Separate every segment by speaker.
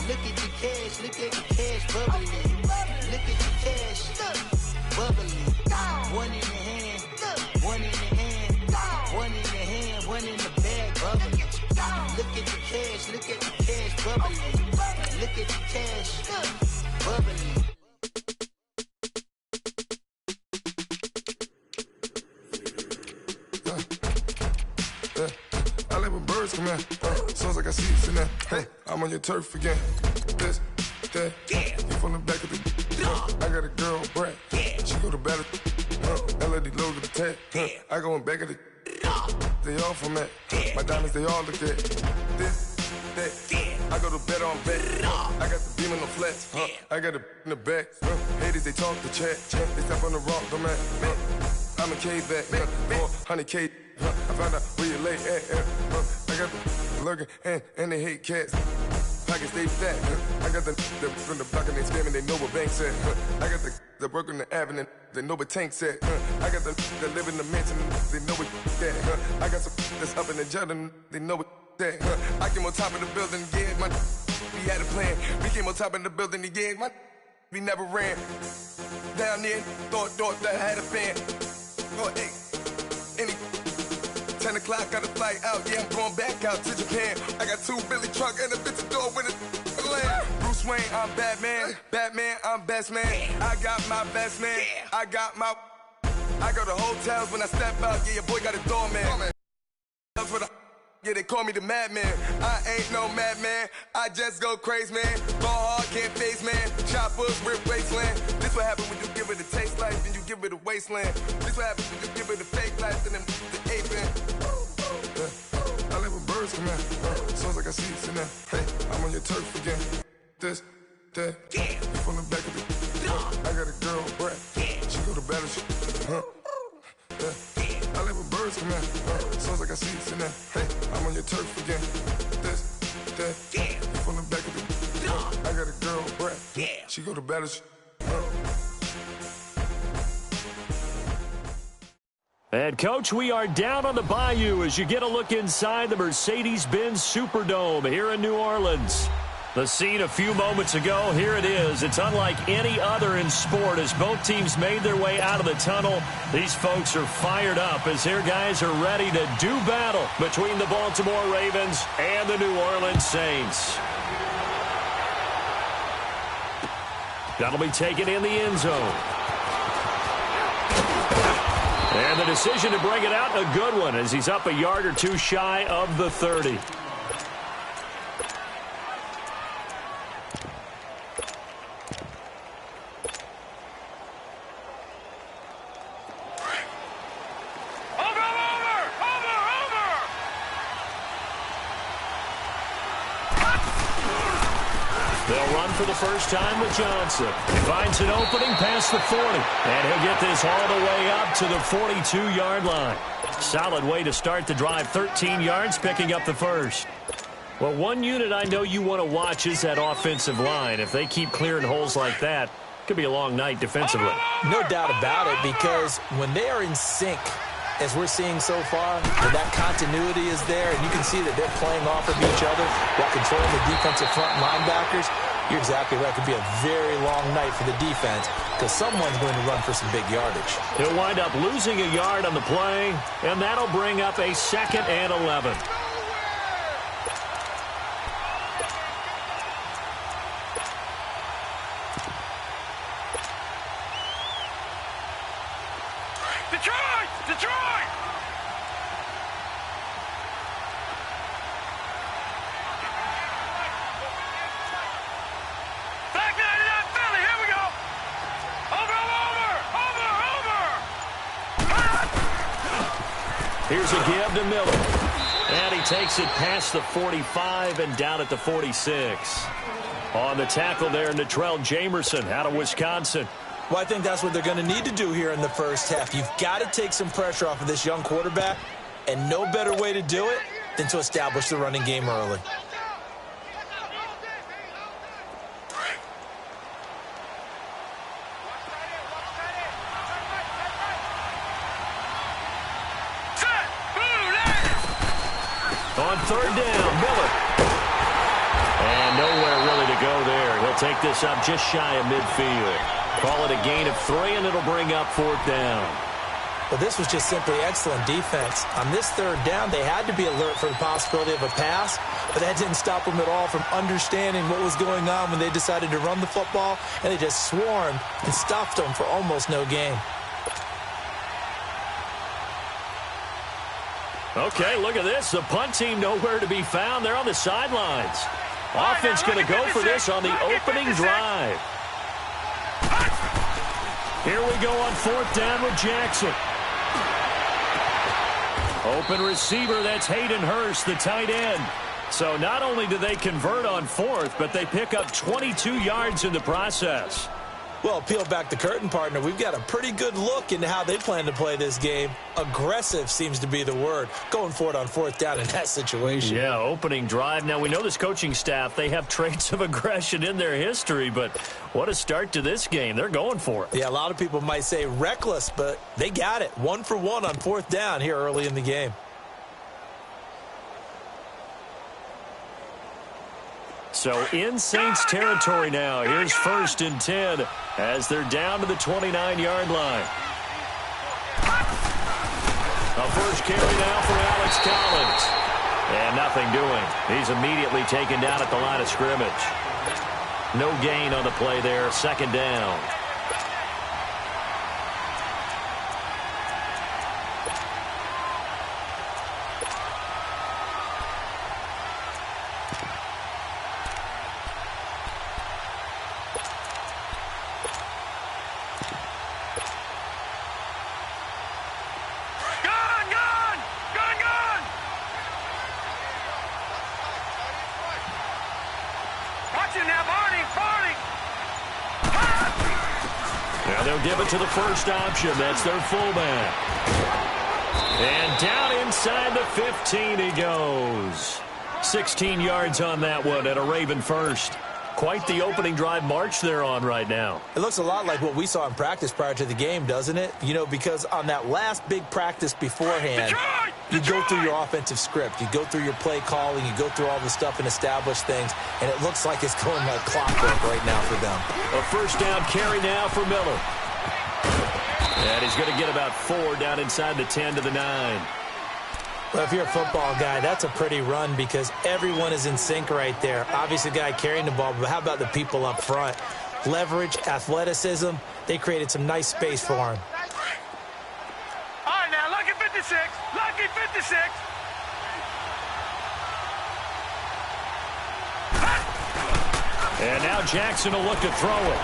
Speaker 1: Look at the cash, look at the cash bubbling. Look at the cash, bubbling. One in the hand, one in the hand, one in the hand, one in the bag bubbling. Look at the cash, look at the cash bubbling. Look at the cash, bubbling.
Speaker 2: I like when birds come in. Sounds like I see you in there. Hey, I'm on your turf again. This, that, you from the back of the. I got a girl, Brad. She go to battle. LED logo the tag. I go in back of the. They all from that. My diamonds, they all look at. This, that. I go to bed on bed. I got the beam in the flats. I got it in the back. Haters, they talk the chat. They step on the rock, the man. I'm a K-back. 400K. I found out where you lay at. I got the lurking and they hate cats. Pockets stay fat. I got the from the block and they scamming, they know what banks at. I got the work on the avenue, they know what tanks at. I got the live in the mansion, they know what that. I got some that's up in the Jordan, they know what that. I came on top of the building, yeah, we had a plan. We came on top of the building, yeah, we never ran. Down there, thought that I had a fan. Oh, hey, any 10 o'clock, got a flight out, yeah, I'm going back out to Japan. I got 2 Billy truck and a bitch door with a land. Bruce Wayne, I'm Batman. Batman, I'm best man. I got my best man. I got my. I go to hotels when I step out, yeah, your boy got a doorman. Yeah, they call me the madman. I ain't no madman. I just go crazy, man. Ball hard, can't face, man. Choppers, rip wasteland. This what happens when you give it a taste life and you give it a wasteland. This what happens when you give it a fake life and then the aping. I like when birds come in. Sounds like I see you in there. Hey, I'm on your turf again. This, that. You from the back of the. I got a girl, Brad. She go to battle. I like when birds come in. Sounds like I see you in there. Hey, I'm on your turf again. This, that. You from the back of the. I got a girl, Brad. She go to battle.
Speaker 3: And, Coach, we are down on the bayou as you get a look inside the Mercedes-Benz Superdome here in New Orleans. The scene a few moments ago, here it is. It's unlike any other in sport as both teams made their way out of the tunnel. These folks are fired up as their guys are ready to do battle between the Baltimore Ravens and the New Orleans Saints. That'll be taken in the end zone. And the decision to bring it out, a good one, as he's up a yard or two shy of the 30. They'll run for the first time with Johnson. He finds an opening past the 40. And he'll get this all the way up to the 42-yard line. Solid way to start the drive. 13 yards, picking up the first. Well, one unit I know you want to watch is that offensive line. If they keep clearing holes like that, it could be a long night defensively.
Speaker 4: No doubt about it, because when they are in sync, as we're seeing so far, that continuity is there, and you can see that they're playing off of each other while controlling the defensive front linebackers. You're exactly right. It could be a very long night for the defense because someone's going to run for some big yardage.
Speaker 3: He'll wind up losing a yard on the play, and that'll bring up a 2nd and 11. Here's a give to Miller. And he takes it past the 45 and down at the 46. On the tackle there, Natrell Jamerson out of Wisconsin.
Speaker 4: Well, I think that's what they're going to need to do here in the first half. You've got to take some pressure off of this young quarterback, and no better way to do it than to establish the running game early. On 3rd down, Miller. And nowhere
Speaker 3: take this up just shy of midfield. Call it a gain of 3, and it'll bring up 4th down.
Speaker 4: Well, this was just simply excellent defense. On this 3rd down, they had to be alert for the possibility of a pass, but that didn't stop them at all from understanding what was going on when they decided to run the football, and they just swarmed and stuffed them for almost no gain.
Speaker 3: Okay, look at this. The punt team nowhere to be found. They're on the sidelines. Offense going to go for this on the opening drive. Here we go on 4th down with Jackson. Open receiver, that's Hayden Hurst, the tight end. So not only do they convert on 4th, but they pick up 22 yards in the process.
Speaker 4: Well, peel back the curtain, partner. We've got a pretty good look into how they plan to play this game. Aggressive seems to be the word. Going for it on 4th down in that situation.
Speaker 3: Yeah, opening drive. Now, we know this coaching staff, they have traits of aggression in their history, but what a start to this game. They're going for it.
Speaker 4: Yeah, a lot of people might say reckless, but they got it. 1 for 1 on 4th down here early in the game.
Speaker 3: So in Saints territory now. Here's 1st and 10 as they're down to the 29-yard line. A first carry now for Alex Collins. And nothing doing. He's immediately taken down at the line of scrimmage. No gain on the play there. 2nd down. Now they'll give it to the first option. That's their fullback. And down inside the 15 he goes. 16 yards on that one and a Raven first. Quite the opening drive march they're on right now.
Speaker 4: It looks a lot like what we saw in practice prior to the game, doesn't it? You know, because on that last big practice beforehand, you go through your offensive script. You go through your play calling. You go through all the stuff and establish things. And it looks like it's going like clockwork right now for them.
Speaker 3: A first down carry now for Miller. And he's going to get about 4 down inside the 10 to the 9.
Speaker 4: Well, if you're a football guy, that's a pretty run because everyone is in sync right there. Obviously, the guy carrying the ball, but how about the people up front? Leverage, athleticism, they created some nice space for him.
Speaker 5: All right, now, lucky 56, lucky 56.
Speaker 3: And now Jackson will look to throw it.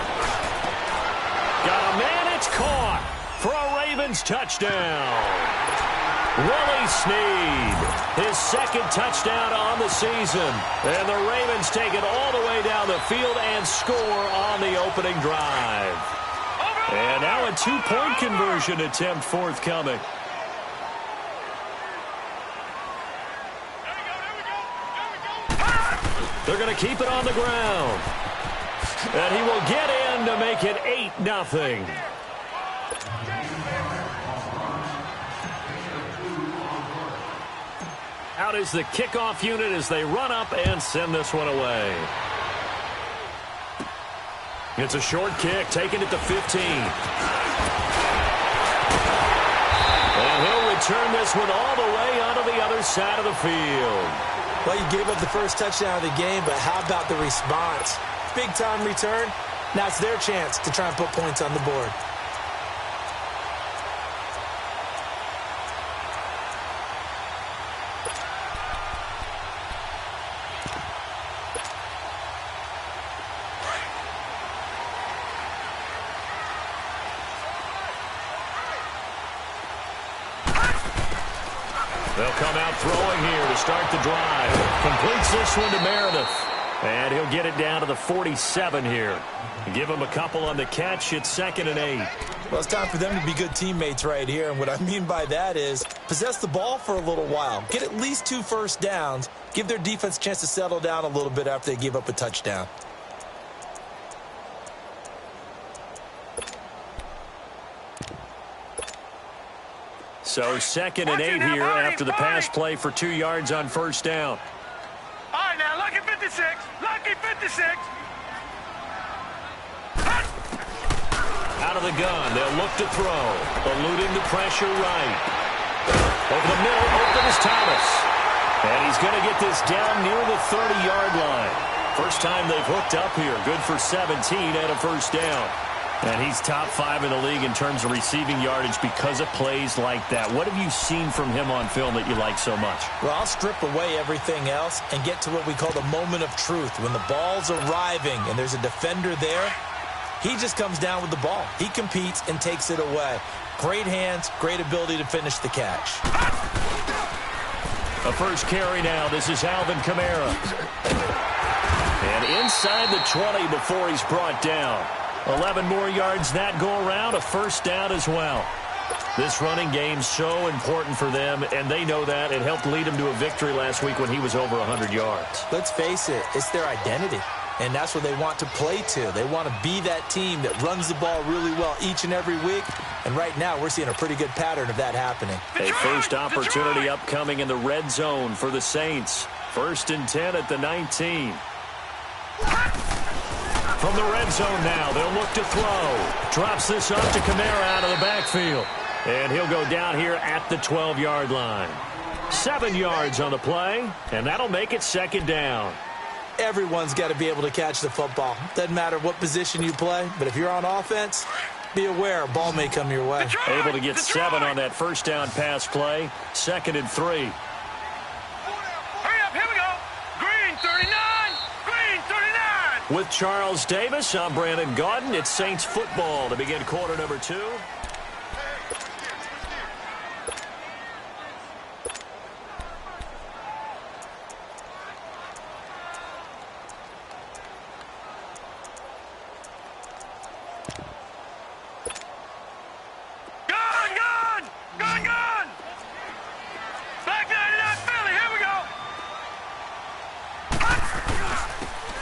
Speaker 3: Got a man, it's caught for a Ravens touchdown. Willie Snead, his 2nd touchdown on the season. And the Ravens take it all the way down the field and score on the opening drive. And now a 2-point conversion attempt forthcoming. They're going to keep it on the ground. And he will get in to make it 8-0. Out is the kickoff unit as they run up and send this one away. It's a short kick, taking it to 15. And he'll return this one all the way onto the other side of the field.
Speaker 4: Well, you gave up the first touchdown of the game, but how about the response? Big-time return. Now it's their chance to try and put points on the board.
Speaker 3: They'll come out throwing here to start the drive. Completes this one to Meredith. And he'll get it down to the 47 here. Give him a couple on the catch. It's 2nd and 8.
Speaker 4: Well, it's time for them to be good teammates right here. And what I mean by that is possess the ball for a little while. Get at least 2 first downs. Give their defense a chance to settle down a little bit after they give up a touchdown.
Speaker 3: So 2nd and 8 here after the pass play for 2 yards on first down.
Speaker 5: All right, now, lucky 56, lucky 56.
Speaker 3: Out of the gun, they'll look to throw. Eluding the pressure right. Over the middle, open is Thomas. And he's going to get this down near the 30-yard line. First time they've hooked up here. Good for 17 and a first down. And he's top 5 in the league in terms of receiving yardage because of plays like that. What have you seen from him on film that you like so much?
Speaker 4: Well, I'll strip away everything else and get to what we call the moment of truth. When the ball's arriving and there's a defender there, he just comes down with the ball. He competes and takes it away. Great hands, great ability to finish the catch.
Speaker 3: A first carry now. This is Alvin Kamara. And inside the 20 before he's brought down. 11 more yards that go around, a first down as well. This running game's so important for them, and they know that. It helped lead them to a victory last week when he was over 100 yards.
Speaker 4: Let's face it, it's their identity, and that's what they want to play to. They want to be that team that runs the ball really well each and every week, and right now we're seeing a pretty good pattern of that happening.
Speaker 3: A first opportunity upcoming in the red zone for the Saints. 1st and 10 at the 19. From the red zone now, they'll look to throw. Drops this up to Kamara out of the backfield. And he'll go down here at the 12-yard line. 7 yards on the play, and that'll make it 2nd down.
Speaker 4: Everyone's got to be able to catch the football. Doesn't matter what position you play, but if you're on offense, be aware a ball may come your way.
Speaker 3: Able to get 7 on that first down pass play. 2nd and 3.
Speaker 5: Hurry up, here we go. Green 39. Green 39.
Speaker 3: With Charles Davis, I'm Brandon Gaudin. It's Saints football to begin quarter number 2.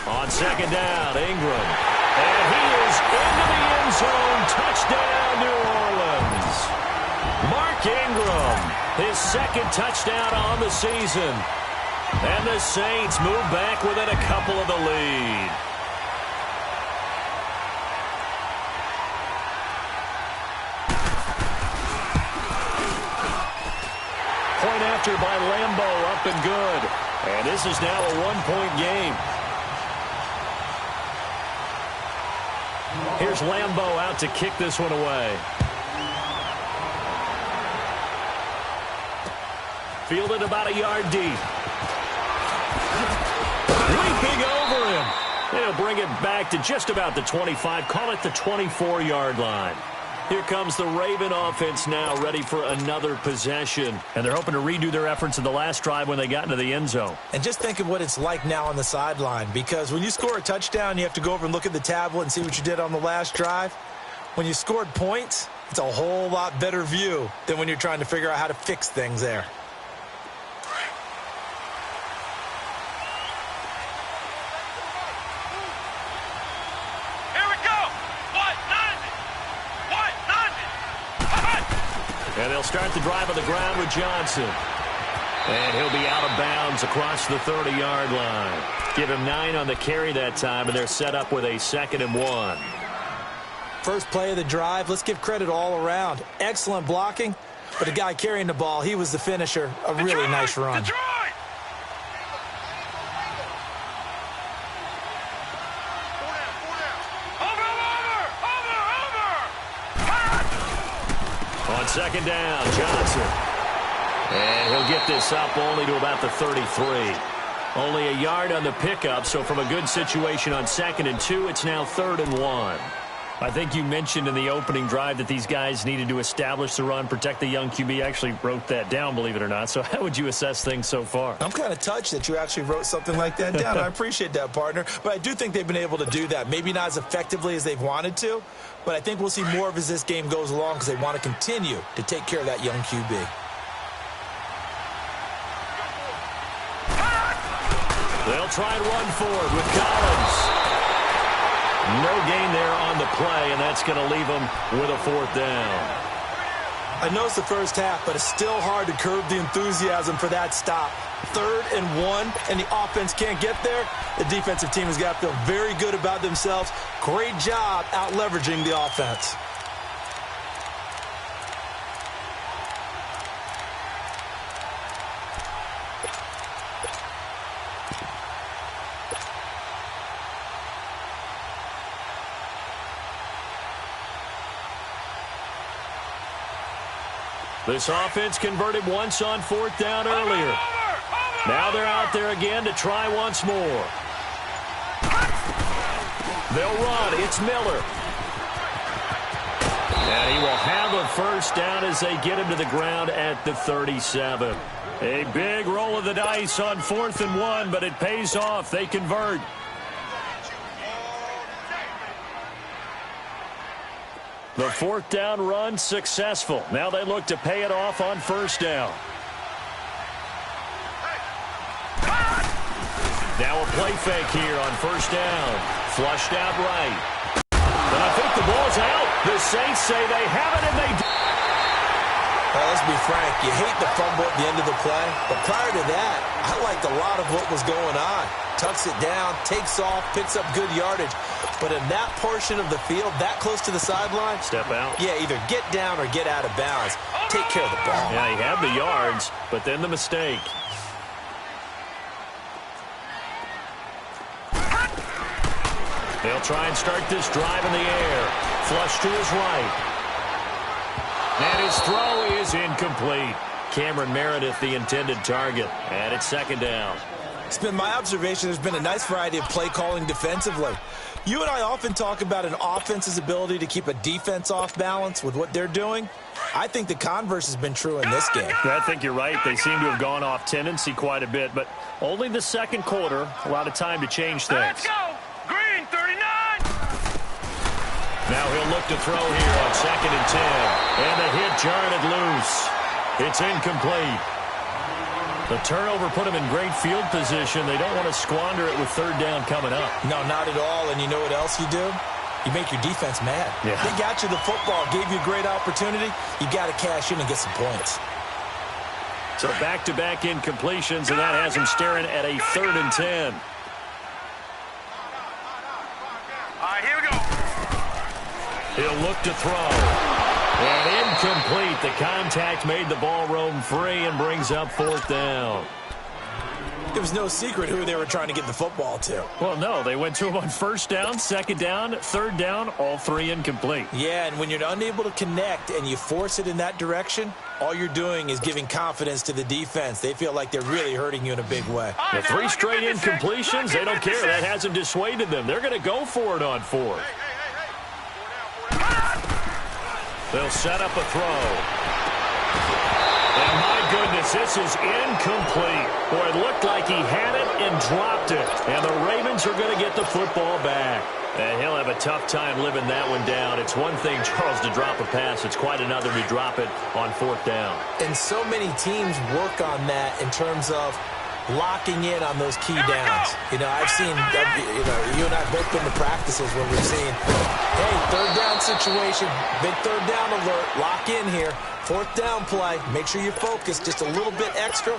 Speaker 3: On 2nd down, Ingram. And he is into the end zone. Touchdown, New Orleans. Mark Ingram, his 2nd touchdown on the season. And the Saints move back within a couple of the lead. Point after by Lambeau, up and good. And this is now a 1-point game. Here's Lambeau out to kick this one away. Fielded about a yard deep. Leaping over him. They'll bring it back to just about the 25. Call it the 24-yard line. Here comes the Raven offense now, ready for another possession. And they're hoping to redo their efforts in the last drive when they got into the end zone.
Speaker 4: And just think of what it's like now on the sideline, because when you score a touchdown, you have to go over and look at the tablet and see what you did on the last drive. When you scored points, it's a whole lot better view than when you're trying to figure out how to fix things there.
Speaker 3: And they'll start the drive on the ground with Johnson. And he'll be out of bounds across the 30-yard line. Give him 9 on the carry that time, and they're set up with a 2nd and 1.
Speaker 4: First play of the drive, let's give credit all around. Excellent blocking, but the guy carrying the ball, he was the finisher. A really nice run.
Speaker 3: On 2nd down, Johnson. And he'll get this up only to about the 33. Only a yard on the pickup, so from a good situation on 2nd and 2, it's now 3rd and 1. I think you mentioned in the opening drive that these guys needed to establish the run, protect the young QB. I actually wrote that down, believe it or not. So how would you assess things so far?
Speaker 4: I'm kind of touched that you actually wrote something like that down. I appreciate that, partner. But I do think they've been able to do that. Maybe not as effectively as they've wanted to, but I think we'll see more of as this game goes along because they want to continue to take care of that young QB.
Speaker 3: They'll try and run forward with Collins. No gain there on the play, and that's going to leave them with a 4th down.
Speaker 4: I know it's the first half, but it's still hard to curb the enthusiasm for that stop. 3rd and 1, and the offense can't get there. The defensive team has got to feel very good about themselves. Great job out-leveraging the offense.
Speaker 3: This offense converted once on 4th down earlier. Now they're out there again to try once more. They'll run. It's Miller. And he will have a first down as they get him to the ground at the 37. A big roll of the dice on 4th and 1, but it pays off. They convert. The 4th down run successful. Now they look to pay it off on 1st down. Now a play fake here on 1st down. Flushed out right. And I think the ball's out. The Saints say they have it, and they do.
Speaker 4: Well, let's be frank. You hate the fumble at the end of the play. But prior to that, I liked a lot of what was going on. Tucks it down, takes off, picks up good yardage. But in that portion of the field, that close to the sideline,
Speaker 3: step out.
Speaker 4: Yeah, either get down or get out of bounds. Take care of the ball.
Speaker 3: Yeah, he had the yards, but then the mistake. They'll try and start this drive in the air. Flush to his right. And his throw is incomplete. Cameron Meredith, the intended target. And it's 2nd down.
Speaker 4: It's been my observation there's been a nice variety of play calling defensively. You and I often talk about an offense's ability to keep a defense off balance with what they're doing. I think the converse has been true in this game.
Speaker 3: I think you're right. They seem to have gone off tendency quite a bit, but only the 2nd quarter. A lot of time to change things.
Speaker 5: Let's go. Green 39.
Speaker 3: Now he'll look to throw here on 2nd and 10. And the hit jarred it loose. It's incomplete. The turnover put them in great field position. They don't want to squander it with 3rd down coming up.
Speaker 4: No, not at all. And you know what else you do? You make your defense mad.
Speaker 3: Yeah.
Speaker 4: They got you the football, gave you a great opportunity. You got to cash in and get some points.
Speaker 3: So back-to-back incompletions, and that has him staring at a 3rd and 10.
Speaker 5: All right, here we go.
Speaker 3: He'll look to throw. And incomplete. The contact made the ball roam free and brings up 4th down.
Speaker 4: It was no secret who they were trying to get the football to.
Speaker 3: Well, no. They went to him on 1st down, 2nd down, 3rd down, all 3 incomplete.
Speaker 4: Yeah, and when you're unable to connect and you force it in that direction, all you're doing is giving confidence to the defense. They feel like they're really hurting you in a big way.
Speaker 3: The 3 straight incompletions, they don't care. That hasn't dissuaded them. They're going to go for it on 4th. They'll set up a throw. And my goodness, this is incomplete. Boy, it looked like he had it and dropped it. And the Ravens are going to get the football back. And he'll have a tough time living that one down. It's one thing, Charles, to drop a pass. It's quite another to drop it on 4th down.
Speaker 4: And so many teams work on that in terms of locking in on those key downs. You know, I've seen, you and I have both been to practices where we've seen, hey, 3rd down situation, big 3rd down alert, lock in here, 4th down play, make sure you focus just a little bit extra.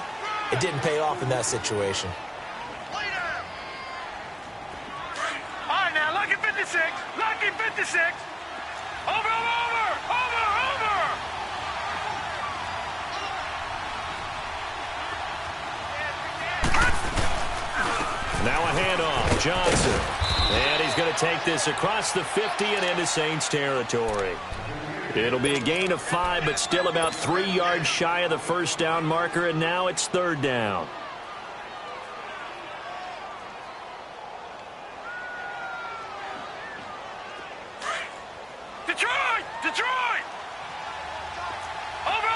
Speaker 4: It didn't pay off in that situation.
Speaker 5: All right, now, lucky 56, lucky 56. Over.
Speaker 3: Now a handoff, Johnson. And he's going to take this across the 50 and into Saints territory. It'll be a gain of 5, but still about 3 yards shy of the 1st down marker, and now it's 3rd down.
Speaker 5: Detroit! Over!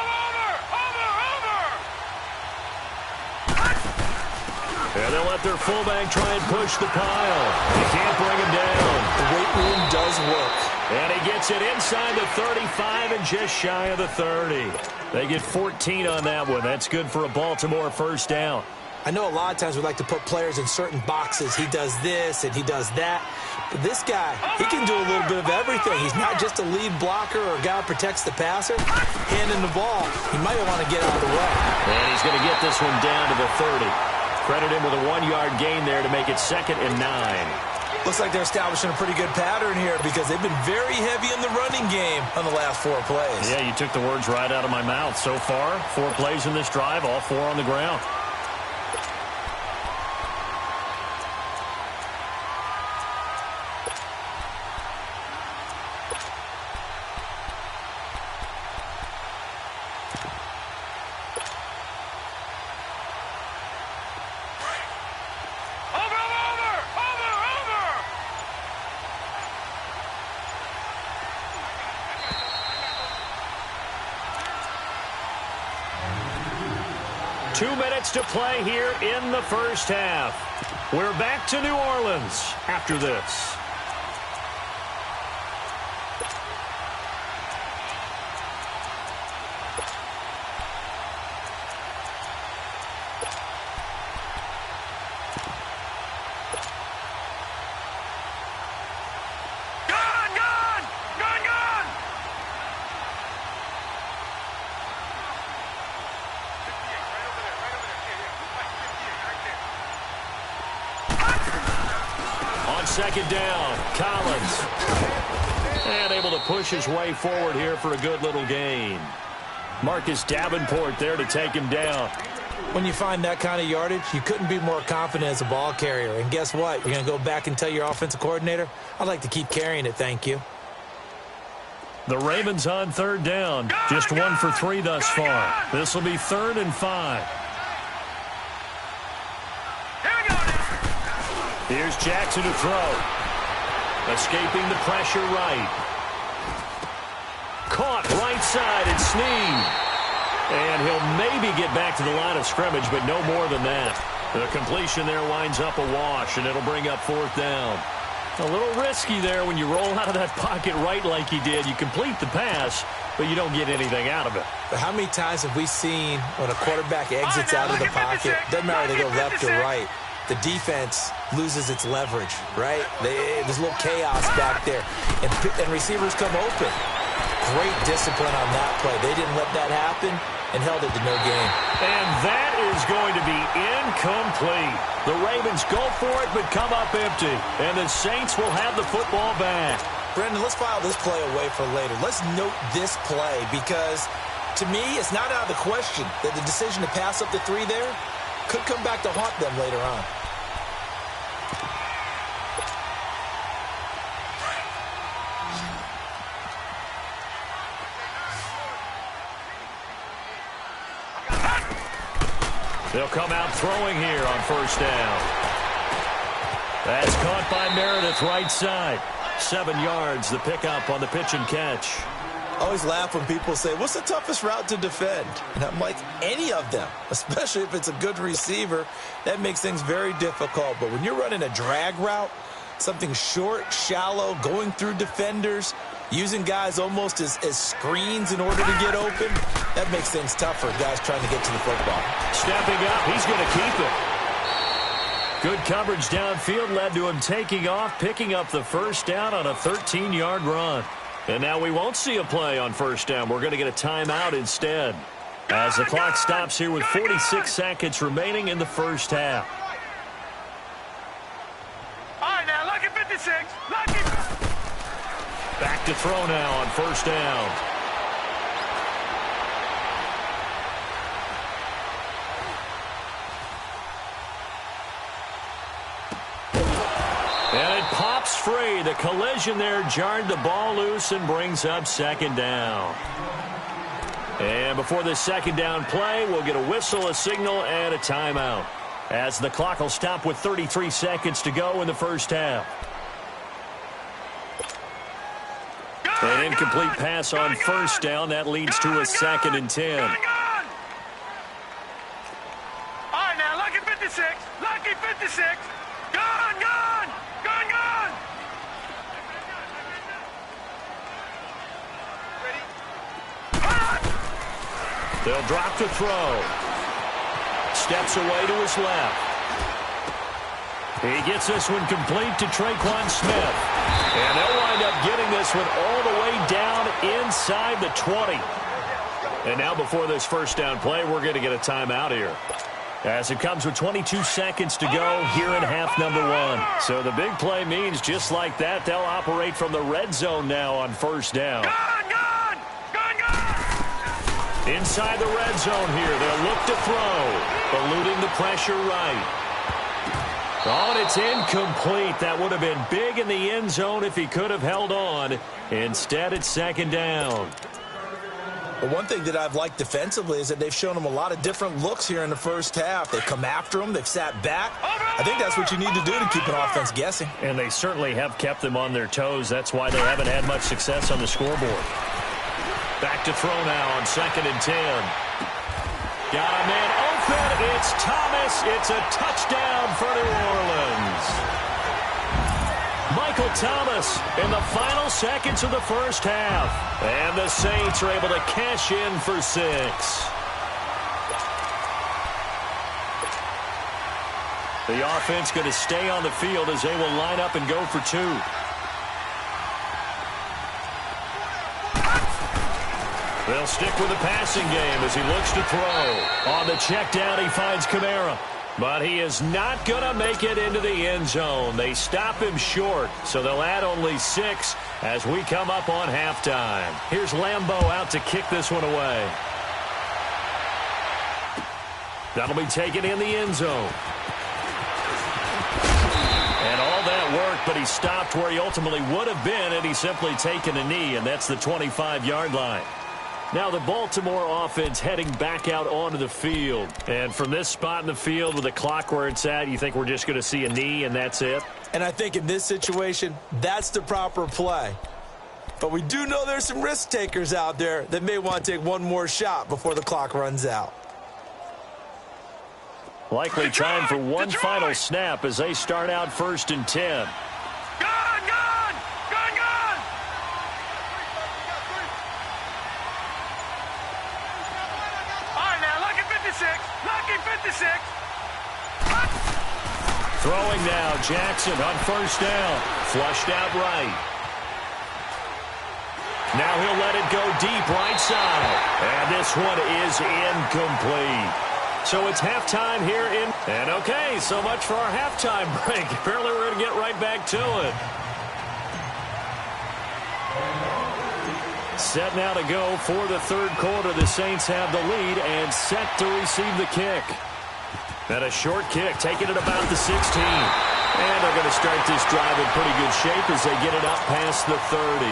Speaker 3: And they'll let their fullback try and push the pile. They can't bring him down.
Speaker 4: The weight room does work.
Speaker 3: And he gets it inside the 35 and just shy of the 30. They get 14 on that one. That's good for a Baltimore 1st down.
Speaker 4: I know a lot of times we like to put players in certain boxes. He does this and he does that. But this guy, he can do a little bit of everything. He's not just a lead blocker or a guy who protects the passer. Handing the ball, he might want to get out of the way.
Speaker 3: And he's going to get this one down to the 30. Credit him with a 1-yard gain there to make it 2nd and 9.
Speaker 4: Looks like they're establishing a pretty good pattern here because they've been very heavy in the running game on the last 4 plays.
Speaker 3: Yeah, you took the words right out of my mouth. So far, 4 plays in this drive, all 4 on the ground. To play here in the first half. We're back to New Orleans after this. Second down, Collins. And able to push his way forward here for a good little gain. Marcus Davenport there to take him down.
Speaker 4: When you find that kind of yardage, you couldn't be more confident as a ball carrier. And guess what? You're going to go back and tell your offensive coordinator, I'd like to keep carrying it, thank you.
Speaker 3: The Ravens on 3rd down. Just 1 for 3 thus far. This will be 3rd and 5. Here's Jackson to throw. Escaping the pressure right. Caught right side and Snead. And he'll maybe get back to the line of scrimmage, but no more than that. The completion there winds up a wash, and it'll bring up 4th down. A little risky there when you roll out of that pocket right like he did. You complete the pass, but you don't get anything out of it.
Speaker 4: But how many times have we seen when a quarterback exits out of the pocket, doesn't matter if they go left or right, the defense loses its leverage, right? There's a little chaos back there, and receivers come open. Great discipline on that play. They didn't let that happen and held it to no gain.
Speaker 3: And that is going to be incomplete. The Ravens go for it but come up empty, and the Saints will have the football back.
Speaker 4: Brendan, let's file this play away for later. Let's note this play because, to me, it's not out of the question that the decision to pass up the 3 there could come back to haunt them later on.
Speaker 3: They'll come out throwing here on 1st down. That's caught by Meredith right side. 7 yards, the pickup on the pitch and catch.
Speaker 4: I always laugh when people say, what's the toughest route to defend? And I'm like, any of them, especially if it's a good receiver. That makes things very difficult. But when you're running a drag route, something short, shallow, going through defenders, using guys almost as screens in order to get open, that makes things tough for guys trying to get to the football.
Speaker 3: Stepping up, he's going to keep it. Good coverage downfield led to him taking off, picking up the 1st down on a 13-yard run. And now we won't see a play on 1st down. We're going to get a timeout instead, as the clock stops here with 46 seconds remaining in the first half.
Speaker 5: All right, now, lucky 56. Lucky.
Speaker 3: Back to throw now on 1st down. And it pops free. The collision there jarred the ball loose and brings up 2nd down. And before this 2nd down play, we'll get a whistle, a signal, and a timeout, as the clock will stop with 33 seconds to go in the first half. An incomplete pass on 1st down. That leads to a 2nd and 10.
Speaker 5: All right, now, lucky 56. Lucky 56. Gone. Ready?
Speaker 3: They'll drop to throw. steps away to his left. He gets this one complete to Traquan Smith. And they'll wind up getting this one all the way down inside the 20. And now before this first down play, we're going to get a timeout here, as it comes with 22 seconds to go here in half number 1. So the big play means just like that, they'll operate from the red zone now on first down.
Speaker 5: Gun!
Speaker 3: Inside the red zone here, they'll look to throw, eluding the pressure right. Oh, and it's incomplete. That would have been big in the end zone if he could have held on. Instead, it's second down.
Speaker 4: Well, one thing that I've liked defensively is that they've shown him a lot of different looks here in the first half. They've come after him. They've sat back. I think that's what you need to do to keep an offense guessing.
Speaker 3: And they certainly have kept them on their toes. That's why they haven't had much success on the scoreboard. Back to throw now on 2nd and 10. Got a man open. It's Thomas. It's a touchdown for New Orleans. Michael Thomas in the final seconds of the first half. And the Saints are able to cash in for 6. The offense going to stay on the field as they will line up and go for 2. They'll stick with the passing game as he looks to throw. On the check down, he finds Kamara. But he is not going to make it into the end zone. They stop him short, so they'll add only 6 as we come up on halftime. Here's Lambeau out to kick this one away. That'll be taken in the end zone. And all that work, but he stopped where he ultimately would have been had he simply taken a knee, and that's the 25-yard line. Now the Baltimore offense heading back out onto the field. And from this spot in the field with the clock where it's at, you think we're just going to see a knee and that's it?
Speaker 4: And I think in this situation, that's the proper play. But we do know there's some risk takers out there that may want to take one more shot before the clock runs out.
Speaker 3: Likely time for one final snap as they start out 1st and 10. Throwing now, Jackson on 1st down. Flushed out right. Now he'll let it go deep right side. And this one is incomplete. So it's halftime here in... And okay, so much for our halftime break. Apparently we're going to get right back to it. Set now to go for the 3rd quarter. The Saints have the lead and set to receive the kick. And a short kick, taking it about the 16. And they're going to start this drive in pretty good shape as they get it up past the 30.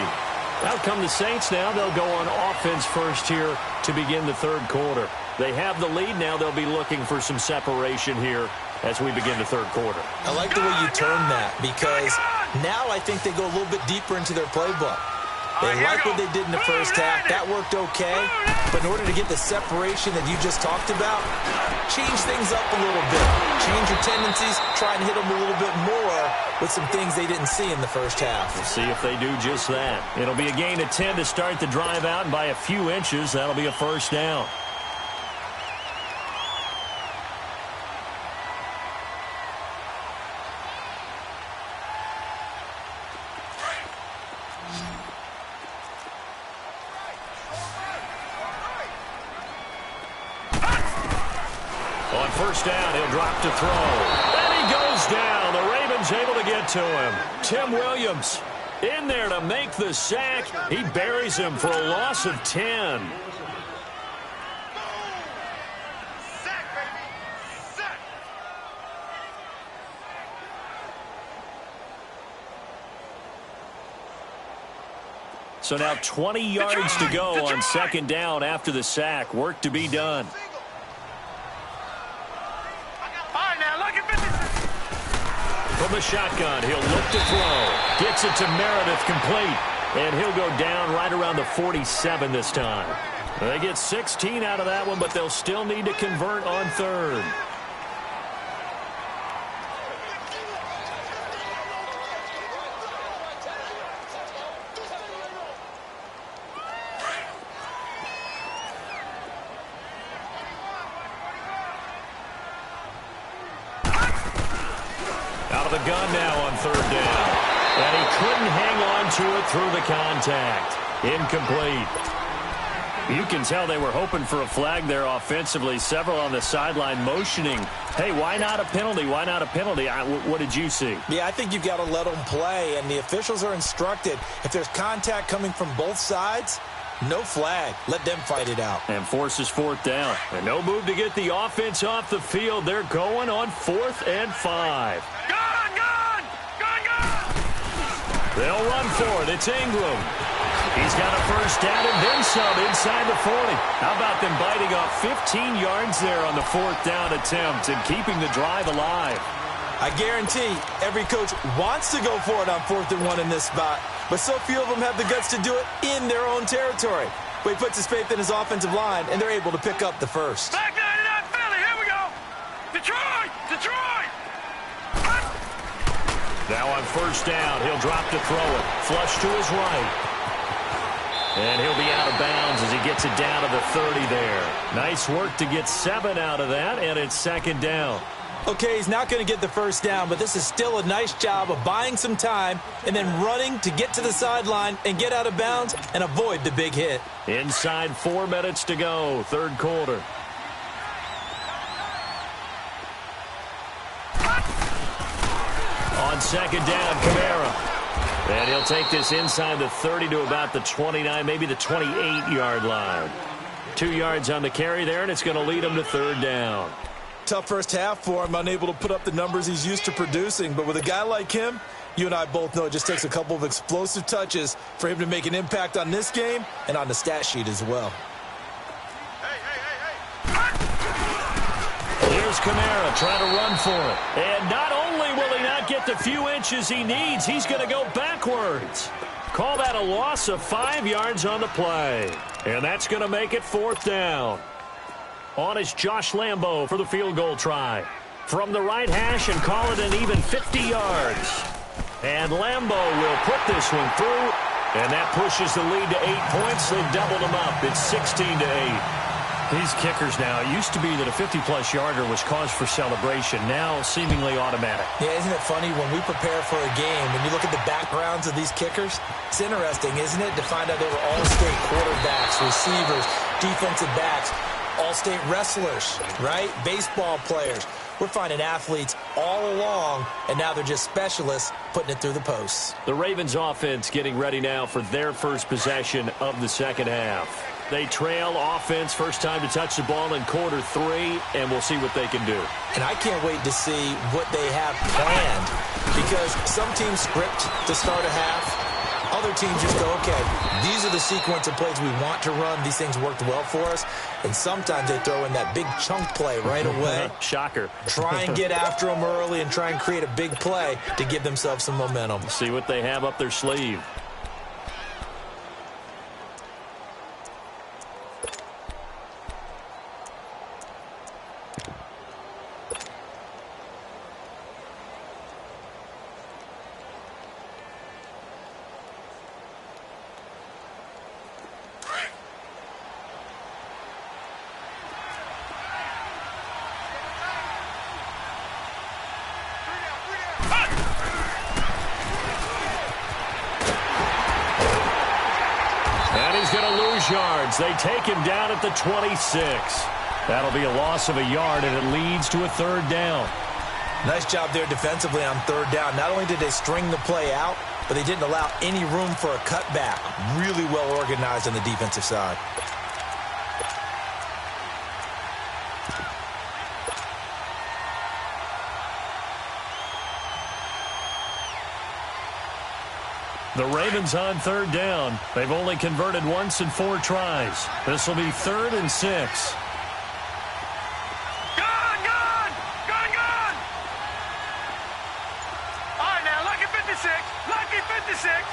Speaker 3: Out come the Saints now. They'll go on offense first here to begin the 3rd quarter. They have the lead now. They'll be looking for some separation here as we begin the 3rd quarter.
Speaker 4: I like the way you term that because now I think they go a little bit deeper into their playbook. They like what they did in the first half. That worked okay. But in order to get the separation that you just talked about, change things up a little bit. Change your tendencies. Try and hit them a little bit more with some things they didn't see in the first half.
Speaker 3: We'll see if they do just that. It'll be a gain of 10 to start the drive out, and by a few inches, that'll be a 1st down. On 1st down, he'll drop to throw. And he goes down. The Ravens able to get to him. Tim Williams in there to make the sack. He buries him for a loss of 10. So now 20 yards to go on 2nd down after the sack. Work to be done. From the shotgun, he'll look to throw. Gets it to Meredith complete. And he'll go down right around the 47 this time. They get 16 out of that one, but they'll still need to convert on 3rd. Out of the gun now on third down. And he couldn't hang on to it through the contact. Incomplete. You can tell they were hoping for a flag there offensively. Several on the sideline motioning, hey, why not a penalty? Why not a penalty? What did you see?
Speaker 4: Yeah, I think you've got to let them play, and the officials are instructed. If there's contact coming from both sides, no flag. Let them fight it out.
Speaker 3: And forces fourth down. And no move to get the offense off the field. They're going on 4th and 5.
Speaker 5: Gun, gun! Gun, gun!
Speaker 3: They'll run for it. It's Ingram. He's got a first down and then some inside the 40. How about them biting off 15 yards there on the 4th down attempt and keeping the drive alive?
Speaker 4: I guarantee every coach wants to go for it on 4th and 1 in this spot, but so few of them have the guts to do it in their own territory. But he puts his faith in his offensive line, and they're able to pick up the first.
Speaker 5: Back 99 Philly, here we go! Detroit! Detroit!
Speaker 3: Now on first down, he'll drop to throw it. Flush to his right. And he'll be out of bounds as he gets it down to the 30 there. Nice work to get 7 out of that, and it's 2nd down.
Speaker 4: Okay, he's not going to get the first down, but this is still a nice job of buying some time and then running to get to the sideline and get out of bounds and avoid the big hit.
Speaker 3: Inside 4 minutes to go, 3rd quarter. On 2nd down, Kamara. And he'll take this inside the 30 to about the 29, maybe the 28-yard line. 2 yards on the carry there, and it's going to lead him to 3rd down.
Speaker 4: Tough first half for him, unable to put up the numbers he's used to producing. But with a guy like him, you and I both know it just takes a couple of explosive touches for him to make an impact on this game and on the stat sheet as well.
Speaker 3: Here's Kamara trying to run for it. And not only will he not get the few inches he needs, he's going to go backwards. Call that a loss of 5 yards on the play. And that's going to make it 4th down. On is Josh Lambo for the field goal try. From the right hash and call it an even 50 yards. And Lambo will put this one through. And that pushes the lead to 8 points. They've doubled them up. It's 16-8. These kickers now, it used to be that a 50-plus yarder was cause for celebration, now seemingly automatic.
Speaker 4: Yeah, isn't it funny when we prepare for a game, when you look at the backgrounds of these kickers, it's interesting, isn't it, to find out they were all-state quarterbacks, receivers, defensive backs, all-state wrestlers, right? Baseball players. We're finding athletes all along, and now they're just specialists putting it through the posts.
Speaker 3: The Ravens offense getting ready now for their first possession of the second half. They trail offense, first time to touch the ball in quarter 3, and we'll see what they can do.
Speaker 4: And I can't wait to see what they have planned, because some teams script to start a half. Other teams just go, okay, these are the sequence of plays we want to run. These things worked well for us. And sometimes they throw in that big chunk play right away.
Speaker 3: Shocker.
Speaker 4: Try and get after them early and try and create a big play to give themselves some momentum.
Speaker 3: See what they have up their sleeve. Yards. They take him down at the 26. That'll be a loss of a yard, and it leads to a 3rd down.
Speaker 4: Nice job there defensively on 3rd down. Not only did they string the play out, but they didn't allow any room for a cutback. Really well organized on the defensive side.
Speaker 3: The Ravens on 3rd down. They've only converted once in 4 tries. This will be 3rd and 6.
Speaker 5: Gun, gun! Gun, gun! All right, now, lucky 56. Lucky 56.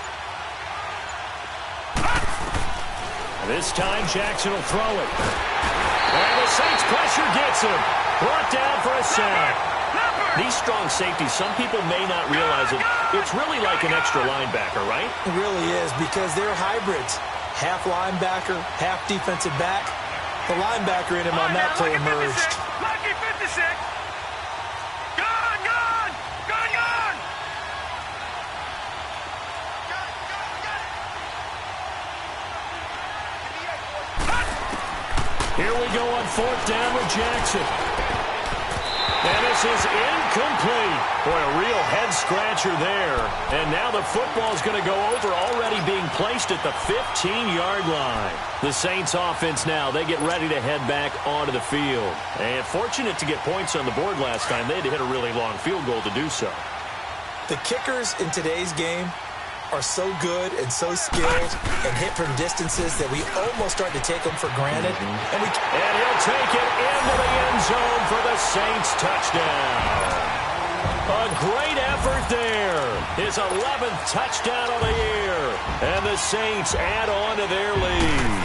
Speaker 3: This time, Jackson will throw it. And the Saints pressure gets him. Brought down for a sack. These strong safeties, some people may not realize it. It's really like an extra linebacker, right?
Speaker 4: It really is, because they're hybrids. Half linebacker, half defensive back. The linebacker in him on that play emerged.
Speaker 5: Lucky 56. Gun, gun! Gun, gun!
Speaker 3: Here we go on 4th down with Jackson. And this is incomplete. Boy, a real head-scratcher there. And now the football's going to go over, already being placed at the 15-yard line. The Saints offense now, they get ready to head back onto the field. And fortunate to get points on the board last time. They had to hit a really long field goal to do so.
Speaker 4: The kickers in today's game are so good and so skilled and hit from distances that we almost start to take them for granted.
Speaker 3: And he'll take it into the end zone for the Saints touchdown. A great effort there. His 11th touchdown of the year. And the Saints add on to their lead.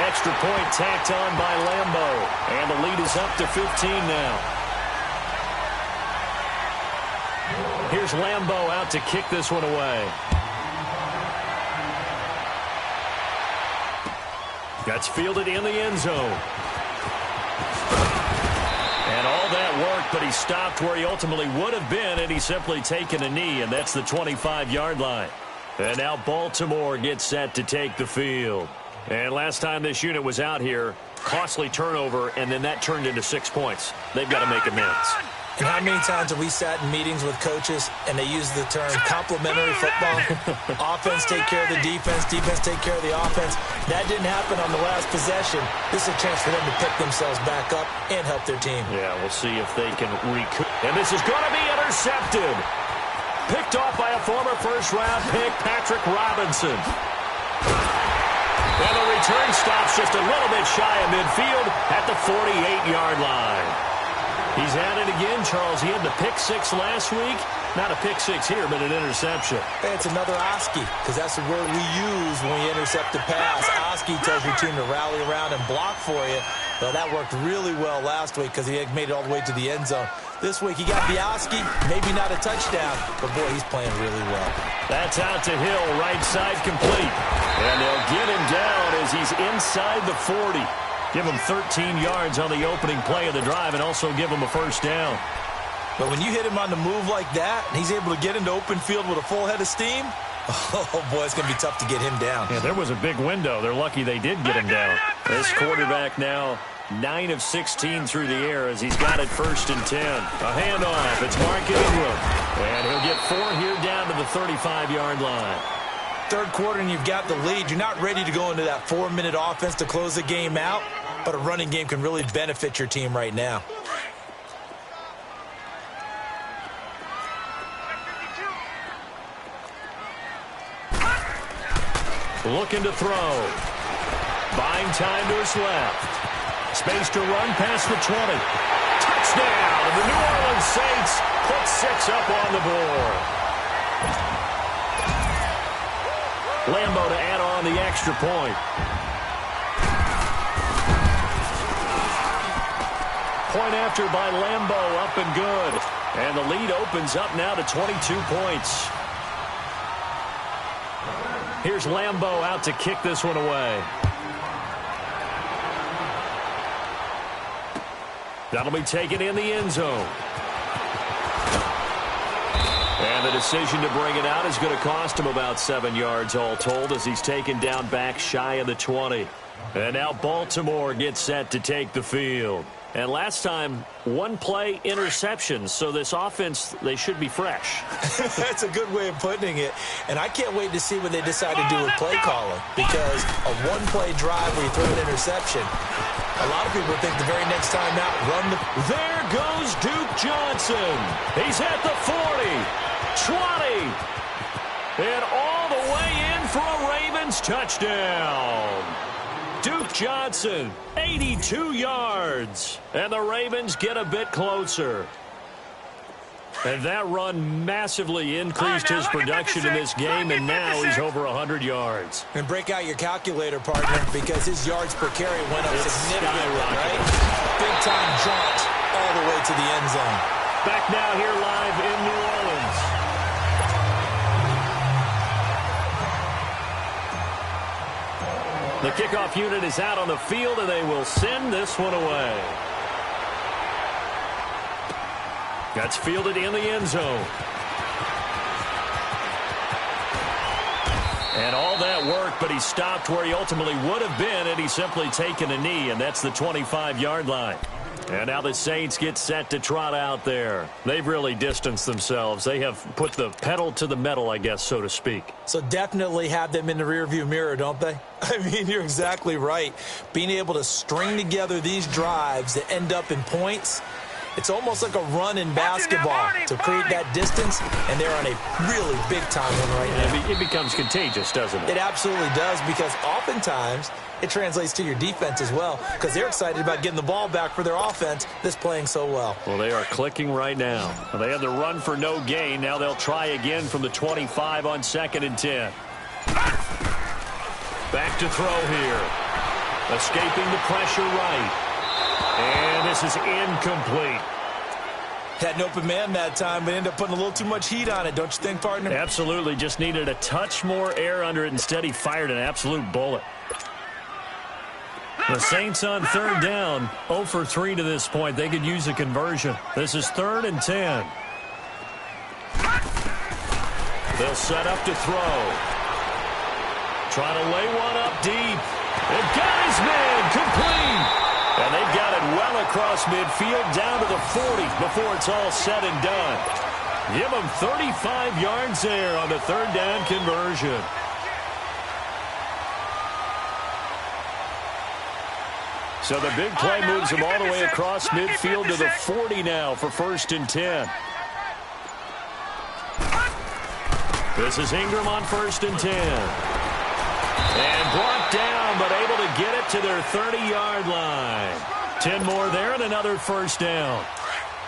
Speaker 3: Extra point tacked on by Lambo. And the lead is up to 15 now. Here's Lambo out to kick this one away. That's fielded in the end zone. And all that work, but he stopped where he ultimately would have been, and he's simply taken a knee, and that's the 25-yard line. And now Baltimore gets set to take the field. And last time this unit was out here, costly turnover, and then that turned into 6 points. They've got to make amends.
Speaker 4: And how many times have we sat in meetings with coaches and they use the term complementary football? Offense take care of the defense, defense take care of the offense. That didn't happen on the last possession. This is a chance for them to pick themselves back up and help their team.
Speaker 3: Yeah, we'll see if they can recoup. And this is going to be intercepted. Picked off by a former first-round pick, Patrick Robinson. And the return stops just a little bit shy of midfield at the 48-yard line. He's at it again, Charles. He had the pick six last week. Not a pick six here, but an interception.
Speaker 4: Hey, it's another Oski, because that's the word we use when we intercept the pass. Oski tells your team to rally around and block for you. Well, that worked really well last week because he had made it all the way to the end zone. This week he got the Oski, maybe not a touchdown, but boy, he's playing really well.
Speaker 3: That's out to Hill, right side complete. And they'll get him down as he's inside the 40. Give him 13 yards on the opening play of the drive and also give him a first down.
Speaker 4: But when you hit him on the move like that, and he's able to get into open field with a full head of steam, oh, boy, it's going to be tough to get him down.
Speaker 3: Yeah, there was a big window. They're lucky they did get him down. This quarterback now 9 of 16 through the air as he's got it 1st and 10. A handoff. It's Mark Ingram. And he'll get 4 here down to the 35-yard line.
Speaker 4: Third quarter and you've got the lead. You're not ready to go into that 4-minute offense to close the game out, but a running game can really benefit your team right now.
Speaker 3: Looking to throw. Buying time to his left. Space to run past the 20. Touchdown! And the New Orleans Saints put 6 up on the board. Lambo to add on the extra point. Point after by Lambo, up and good. And the lead opens up now to 22 points. Here's Lambo out to kick this one away. That'll be taken in the end zone. And the decision to bring it out is going to cost him about 7 yards all told as he's taken down back shy of the 20. And now Baltimore gets set to take the field. And last time, 1 play interception. So this offense, they should be fresh.
Speaker 4: That's a good way of putting it. And I can't wait to see what they decide to do with play calling. Because a 1-play drive where you throw an interception, a lot of people think the very next time out, run the...
Speaker 3: There goes Duke Johnson. He's at the 40, 20, and all the way in for a Ravens touchdown. Duke Johnson, 82 yards. And the Ravens get a bit closer. And that run massively increased his production in this game, and now he's over 100 yards.
Speaker 4: And break out your calculator, partner, because his yards per carry went up significantly, right? Big-time jaunt all the way to the end zone.
Speaker 3: Back now here live in New Orleans. The kickoff unit is out on the field, and they will send this one away. That's fielded in the end zone. And all that work, but he stopped where he ultimately would have been had he simply taken a knee, and that's the 25-yard line. And now the Saints get set to trot out there. They've really distanced themselves. They have put the pedal to the metal, I guess, so to speak.
Speaker 4: So definitely have them in the rearview mirror, don't they? I mean, you're exactly right. Being able to string together these drives that end up in points, it's almost like a run in basketball to create that distance, and they're on a really big-time one right now.
Speaker 3: It becomes contagious, doesn't it?
Speaker 4: It absolutely does, because oftentimes it translates to your defense as well, because they're excited about getting the ball back for their offense that's playing so well.
Speaker 3: Well, they are clicking right now. They had the run for no gain. Now they'll try again from the 25 on 2nd and 10. Back to throw here. Escaping the pressure right. And this is incomplete.
Speaker 4: Had an open man that time, but ended up putting a little too much heat on it, don't you think, partner?
Speaker 3: Absolutely. Just needed a touch more air under it. Instead, he fired an absolute bullet. The Saints on 3rd down, 0 for 3 to this point. They could use a conversion. This is 3rd and 10. They'll set up to throw. Trying to lay one up deep. And got his man complete. And they've got it well across midfield down to the 40 before it's all said and done. Give them 35 yards there on the 3rd down conversion. So the big play moves them all the way across midfield to the 40 now for 1st and 10. This is Ingram on 1st and 10. And brought down, but able to get it to their 30-yard line. 10 more there and another 1st down.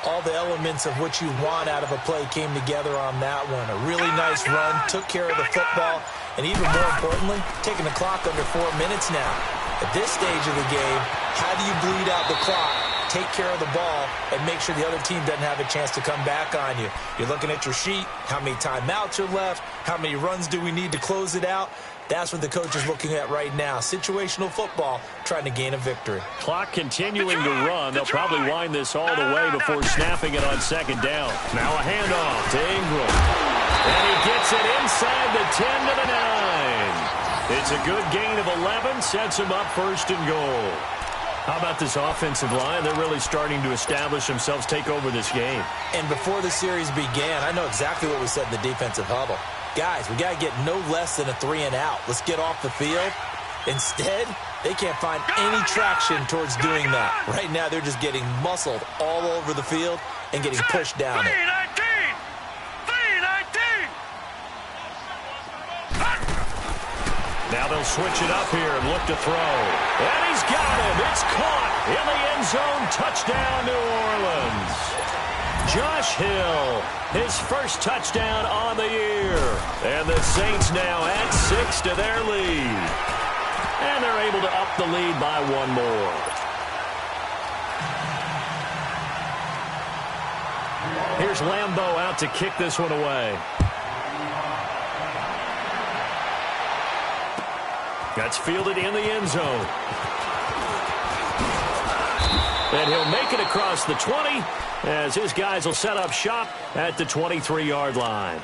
Speaker 4: All the elements of what you want out of a play came together on that one. A really nice run, took care of the football, and even more importantly, taking the clock under 4 minutes now. At this stage of the game, how do you bleed out the clock, take care of the ball, and make sure the other team doesn't have a chance to come back on you? You're looking at your sheet, how many timeouts are left, how many runs do we need to close it out? That's what the coach is looking at right now. Situational football, trying to gain a victory.
Speaker 3: Clock continuing to run. They'll probably wind this all the way before snapping it on 2nd down. Now a handoff to Ingram. And he gets it inside the 10 to the 9. It's a good gain of 11, sets him up 1st and goal. How about this offensive line? They're really starting to establish themselves, take over this game.
Speaker 4: And before the series began, I know exactly what we said in the defensive huddle. Guys, we got to get no less than a 3-and-out. Let's get off the field. Instead, they can't find any traction towards doing that. Right now, they're just getting muscled all over the field and getting pushed down it.
Speaker 5: 3-19.
Speaker 3: Now they'll switch it up here and look to throw. And he's got him. It's caught in the end zone. Touchdown, New Orleans. Josh Hill, his first touchdown on the year. And the Saints now add 6 to their lead. And they're able to up the lead by 1 more. Here's Lambeau out to kick this one away. That's fielded in the end zone. And he'll make it across the 20 as his guys will set up shop at the 23-yard line.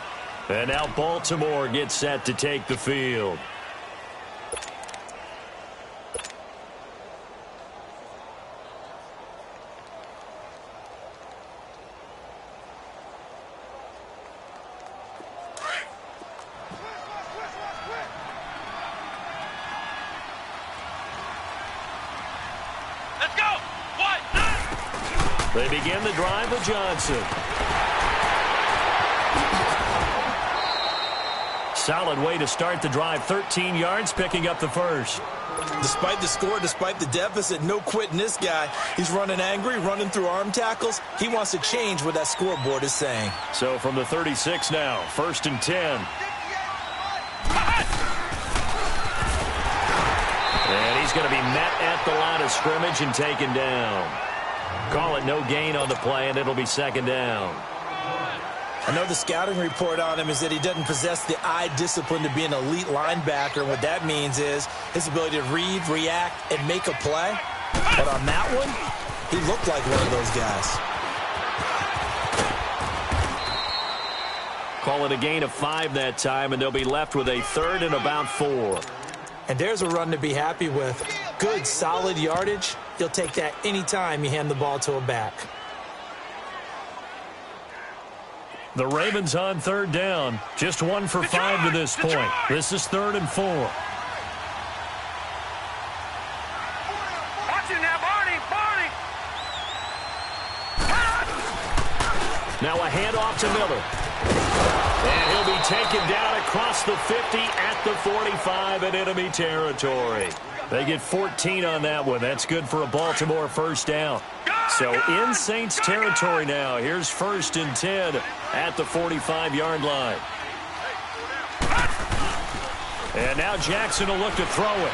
Speaker 3: And now Baltimore gets set to take the field. They begin the drive with Johnson. Solid way to start the drive. 13 yards, picking up the first.
Speaker 4: Despite the score, despite the deficit, no quitting this guy. He's running angry, running through arm tackles. He wants to change what that scoreboard is saying.
Speaker 3: So from the 36 now, 1st and 10. And he's going to be met at the line of scrimmage and taken down. Call it no gain on the play, and it'll be 2nd down.
Speaker 4: I know the scouting report on him is that he doesn't possess the eye discipline to be an elite linebacker. And what that means is his ability to read, react, and make a play. But on that one, he looked like one of those guys.
Speaker 3: Call call it a gain of 5 that time, and they'll be left with a 3rd and about 4.
Speaker 4: And there's a run to be happy with. Good, solid yardage. You'll take that anytime you hand the ball to a back.
Speaker 3: The Ravens on 3rd down. Just 1 for 5 to this point. This is 3rd and 4.
Speaker 5: Watch it now, Barney.
Speaker 3: Now a handoff to Miller. And he'll be taken down across the 50 at the 45 in enemy territory. They get 14 on that one. That's good for a Baltimore first down. So in Saints territory now. Here's 1st and 10 at the 45-yard line. And now Jackson will look to throw it.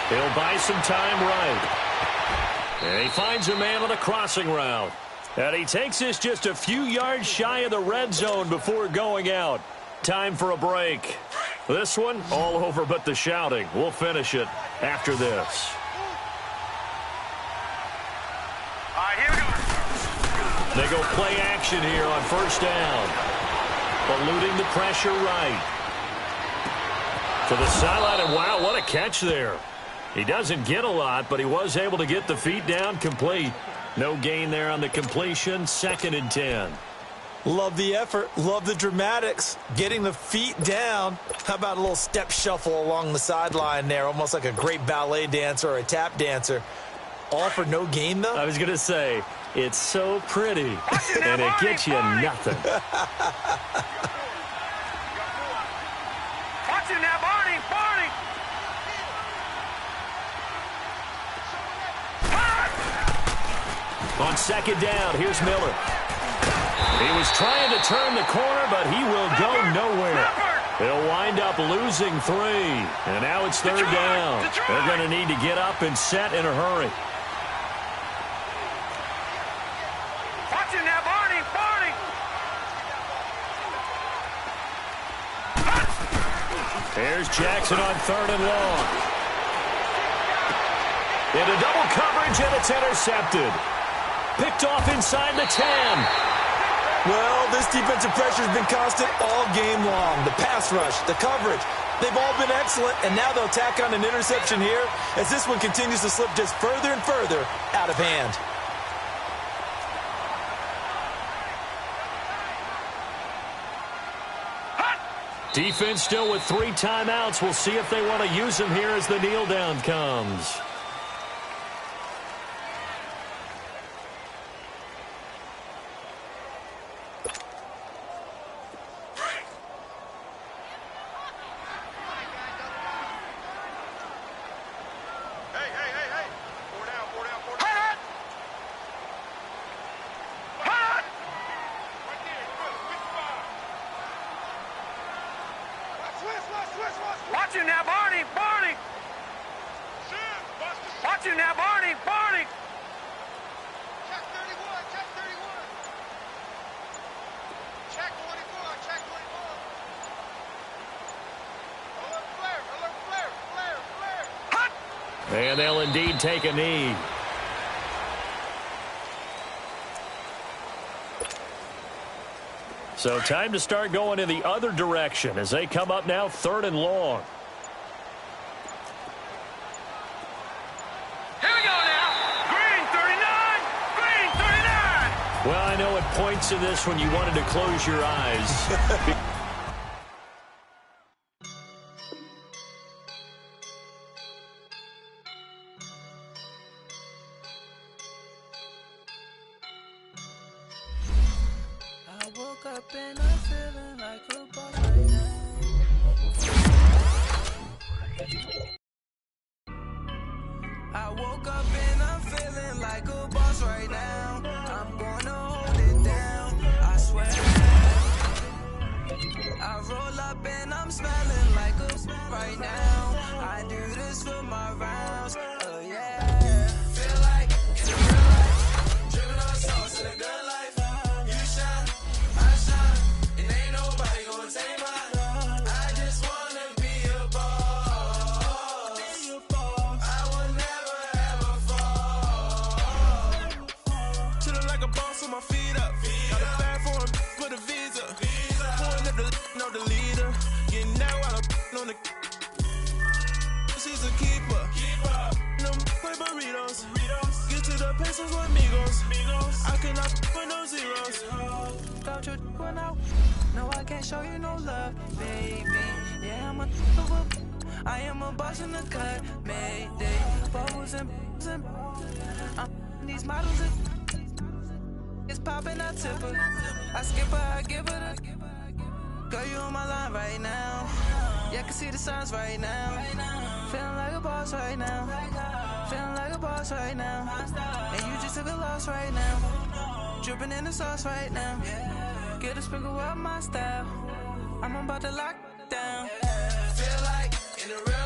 Speaker 3: He'll buy some time right. And he finds a man on a crossing route. And he takes this just a few yards shy of the red zone before going out. Time for a break. This one, all over but the shouting. We'll finish it after this.
Speaker 5: All right, here we go.
Speaker 3: They go play action here on 1st down. Eluding the pressure right. To the sideline, and wow, what a catch there. He doesn't get a lot, but he was able to get the feet down complete. No gain there on the completion. 2nd and 10.
Speaker 4: Love the effort. Love the dramatics. Getting the feet down. How about a little step shuffle along the sideline there? Almost like a great ballet dancer or a tap dancer. All for no gain, though?
Speaker 3: I was going to say, it's so pretty, and it gets you nothing.
Speaker 5: Watch it now, Barney.
Speaker 3: On 2nd down, here's Miller. He was trying to turn the corner, but he will go nowhere. They'll wind up losing 3. And now it's 3rd down. They're going to need to get up and set in a hurry.
Speaker 5: Watch it now, Barney.
Speaker 3: Here's Jackson on 3rd and long. Into double coverage, and it's intercepted. Picked off inside the 10.
Speaker 4: Well, this defensive pressure has been constant all game long. The pass rush, the coverage, they've all been excellent, and now they'll tack on an interception here as this one continues to slip just further and further out of hand.
Speaker 3: Defense still with 3 timeouts. We'll see if they want to use them here as the kneel down comes.
Speaker 5: Watch it now, Barney. Watch it now, Barney.
Speaker 6: Check 31. Check 24. Check 24. Alert flare.
Speaker 3: And they'll indeed take a knee. So time to start going in the other direction as they come up now 3rd and long.
Speaker 5: Here we go now. Green 39.
Speaker 3: Well, I know at points in this when you wanted to close your eyes.
Speaker 7: boss. Don't you when I no, I can't show you no love, baby. Yeah, I am a boss in the cut, mayday. Bubbles and I'm these models. It's popping, I tip her. I skip her, I give her the. Girl, you on my line right now. Yeah, I can see the signs right now. Feeling like a boss right now. Feeling like a boss right now. And you just took a loss right now. Dripping in the sauce right now. Get a sprinkle of my style. I'm about to lock down. Feel like in the real